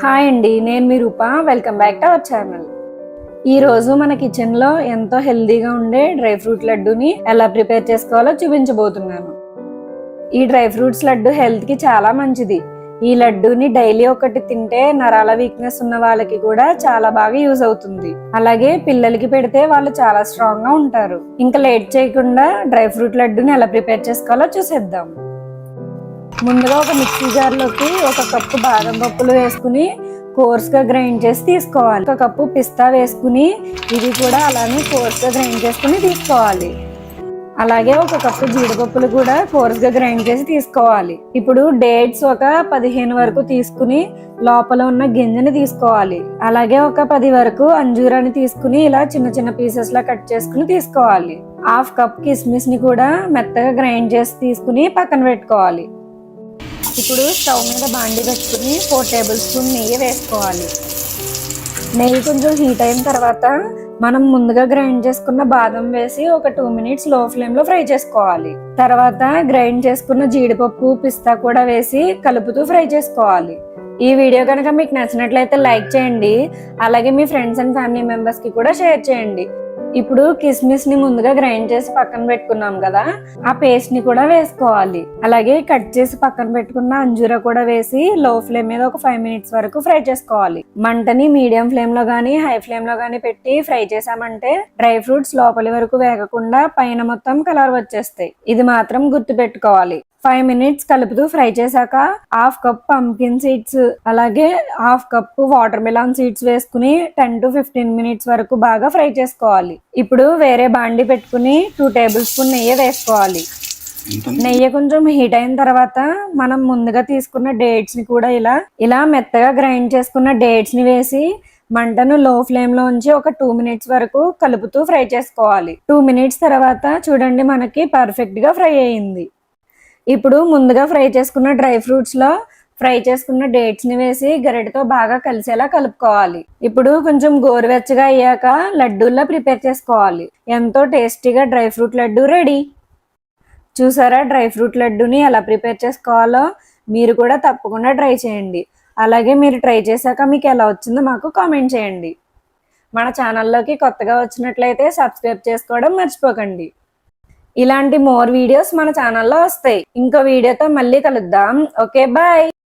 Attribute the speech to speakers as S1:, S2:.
S1: Hi అండి, నేను మీ Roopa. Welcome back to our channel. ఈ రోజు మన కిచెన్ లో ఎంతో హెల్దీగా ఉండే డ్రై ఫ్రూట్ లడ్డూని ఎలా ప్రిపేర్ చేసుకోవాలో చూపించబోతున్నాను. ఈ డ్రై ఫ్రూట్స్ లడ్డు హెల్త్ కి చాలా మంచిది. ఈ లడ్డూని డైలీ ఒకటి తింటే నరాల వీక్నెస్ ఉన్న వాళ్ళకి కూడా చాలా బాగా యూజ్ అవుతుంది. అలాగే పిల్లలకి పెడితే వాళ్ళు చాలా స్ట్రాంగ్ గా ఉంటారు. ఇంకా లేట్ చేయకుండా డ్రై ఫ్రూట్ లడ్డూని ఎలా ప్రిపేర్ చేసుకోవాలో చూసేద్దాం. ముందుగా ఒక మిక్సీ జార్లోకి ఒక కప్పు బాదం పప్పులు వేసుకుని కోర్స్గా గ్రైండ్ చేసి తీసుకోవాలి. ఒక కప్పు పిస్తా వేసుకుని ఇది కూడా అలానే కోర్స్గా గ్రైండ్ చేసుకుని తీసుకోవాలి. అలాగే ఒక కప్పు జీడిపప్పులు కూడా కోర్స్గా గ్రైండ్ చేసి తీసుకోవాలి. ఇప్పుడు డేట్స్ ఒక 15 వరకు తీసుకుని లోపల ఉన్న గింజని తీసుకోవాలి. అలాగే ఒక 10 వరకు అంజూరాన్ని తీసుకుని ఇలా చిన్న చిన్న పీసెస్ లా కట్ చేసుకుని తీసుకోవాలి. హాఫ్ కప్ కిస్మిస్ ని కూడా మెత్తగా గ్రైండ్ చేసి తీసుకుని పక్కన పెట్టుకోవాలి. ఇప్పుడు స్టవ్ మీద బాండి పెట్టుకుని 4 టేబుల్ స్పూన్ నెయ్యి వేసుకోవాలి. నెయ్యి కొంచెం హీట్ అయిన తర్వాత మనం ముందుగా గ్రైండ్ చేసుకున్న బాదం వేసి ఒక 2 మినిట్స్ లో ఫ్లేమ్ లో ఫ్రై చేసుకోవాలి. తర్వాత గ్రైండ్ చేసుకున్న జీడిపప్పు పిస్తా కూడా వేసి కలుపుతూ ఫ్రై చేసుకోవాలి. ఈ వీడియో కనుక మీకు నచ్చినట్లయితే లైక్ చేయండి. అలాగే మీ ఫ్రెండ్స్ అండ్ ఫ్యామిలీ మెంబర్స్ కి కూడా షేర్ చేయండి. ఇప్పుడు కిస్మిస్ ని ముందుగా గ్రైండ్ చేసి పక్కన పెట్టుకున్నాం కదా, ఆ పేస్ట్ ని కూడా వేసుకోవాలి. అలాగే కట్ చేసి పక్కన పెట్టుకున్న అంజూరా కూడా వేసి లో ఫ్లేమ్ మీద ఒక 5 మినిట్స్ వరకు ఫ్రై చేసుకోవాలి. మంటని మీడియం ఫ్లేమ్ లో గానీ హై ఫ్లేమ్ లో గానీ పెట్టి ఫ్రై చేసామంటే డ్రై ఫ్రూట్స్ లోపలి వరకు వేగకుండా పైన మొత్తం కలర్ వచ్చేస్తాయి. ఇది మాత్రం గుర్తు పెట్టుకోవాలి. 5 మినిట్స్ కలుపుతూ ఫ్రై చేశాక హాఫ్ కప్ పంకిన్ సీడ్స్ అలాగే half cup water melon seeds వేసుకుని 10 to 15 మినిట్స్ వరకు బాగా ఫ్రై చేసుకోవాలి. ఇప్పుడు వేరే బాండి పెట్టుకుని 2 టేబుల్ స్పూన్ నెయ్యి వేసుకోవాలి. నెయ్యి కొంచెం హీట్ అయిన తర్వాత మనం ముందుగా తీసుకున్న డేట్స్ ని కూడా ఇలా మెత్తగా గ్రైండ్ చేసుకున్న డేట్స్ ని వేసి మంటను లో ఫ్లేమ్ లో ఉంచి ఒక 2 మినిట్స్ వరకు కలుపుతూ ఫ్రై చేసుకోవాలి. 2 మినిట్స్ తర్వాత చూడండి మనకి పర్ఫెక్ట్ గా ఫ్రై అయ్యింది. ఇప్పుడు ముందుగా ఫ్రై చేసుకున్న డ్రై ఫ్రూట్స్ లో ఫ్రై చేసుకున్న డేట్స్ ని వేసి గరిటతో బాగా కలిసేలా కలుపుకోవాలి. ఇప్పుడు కొంచెం గోరువెచ్చగా అయ్యాక లడ్డూల్లా ప్రిపేర్ చేసుకోవాలి. ఎంతో టేస్టీగా డ్రై ఫ్రూట్ లడ్డు రెడీ. చూసారా, డ్రై ఫ్రూట్ లడ్డూని ఎలా ప్రిపేర్ చేసుకోవాలో మీరు కూడా తప్పకుండా ట్రై చేయండి. అలాగే మీరు ట్రై చేశాక మీకు ఎలా వచ్చిందో మాకు కామెంట్ చేయండి. మన ఛానల్లోకి కొత్తగా వచ్చినట్లయితే సబ్స్క్రైబ్ చేసుకోవడం మర్చిపోకండి. ఇలాంటి మోర్ వీడియోస్ మన ఛానల్లో వస్తాయి. ఇంకో వీడియోతో మళ్ళీ కలుద్దాం. Okay, bye.